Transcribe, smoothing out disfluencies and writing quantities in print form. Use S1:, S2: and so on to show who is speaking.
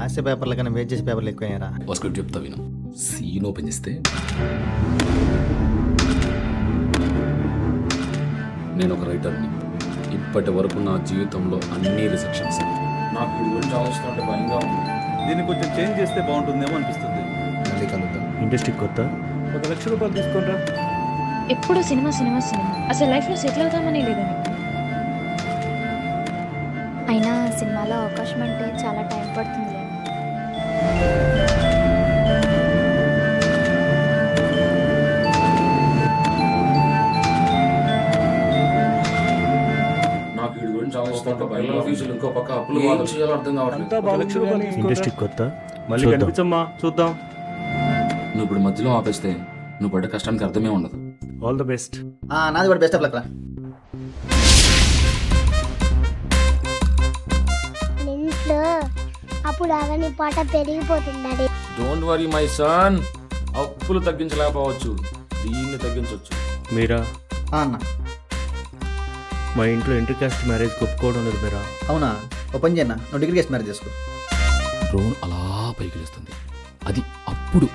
S1: రాసే పేపర్ల కన్నా వెయిట్ చేసే పేపర్లు ఎక్కువయ్యారా?
S2: ఒక స్క్రిప్ట్ చెప్తా విను. సీన్ ఓపెన్ చేస్తే నేను ఒక రైటర్ని. ఇప్పటి వరకు నా జీవితంలో అన్ని రిసెప్షన్స్. నాకు వీడి గురించి ఆలోచిస్తుంటే భయంగా ఉంది.
S3: దీన్ని కొంచెం చేంజ్ చేస్తే బాగుంటుందేమో అనిపిస్తుంది.
S2: మళ్ళీ కలుద్దాం.
S4: ఇండస్ట్రీ కొత్త 1,00,000 రూపాయలు తీసుకుంటా.
S5: ఎప్పుడు సినిమా సినిమా సినిమా. అసలు లైఫ్లో సెటిల్ అవుతామని లేదని.
S6: అయినా సినిమాలో అవకాశం అంటే చాలా టైం పడుతుంది.
S2: నాకు వీడి గురించి ఆలోచిస్తుంటే భయంగా ఫీజులు ఇంకో పక్క అప్పులు ఏం చేయాలో అర్థం కావట్లేదు.
S4: 1,00,000 రూపాయలు ఇండస్ట్రీ కొత్త. మళ్ళీ కనిపించమ్మా, చూద్దాం.
S2: నువ్వు ఇప్పుడు మధ్యలో ఆపేస్తే నువ్వు పడ్డ కష్టానికి అర్థమే ఉండదు.
S4: All the best.
S1: నాది కూడా బెస్ట్ ఆఫ్ లక్ రా.
S6: ఇంట్లో అప్పుడు అవన్నీ పాట పెరిగిపోతుంది.
S2: Don't worry my son. అప్పులు తగ్గించలేకపోవచ్చు, దీన్ని తగ్గించవచ్చు.
S4: మీరా
S1: అన్న
S4: మా ఇంట్లో ఇంటర్ కాస్ట్ మ్యారేజ్ ఒప్పుకోవడం లేదు మీరా.
S1: అవునా? ఓ పని చేయన్నా, నువ్వు డిగ్రీ చేసి మ్యారేజ్ చేసుకో.
S2: డ్రోన్ అలా పైకి లేస్తుంది. అది అప్పుడు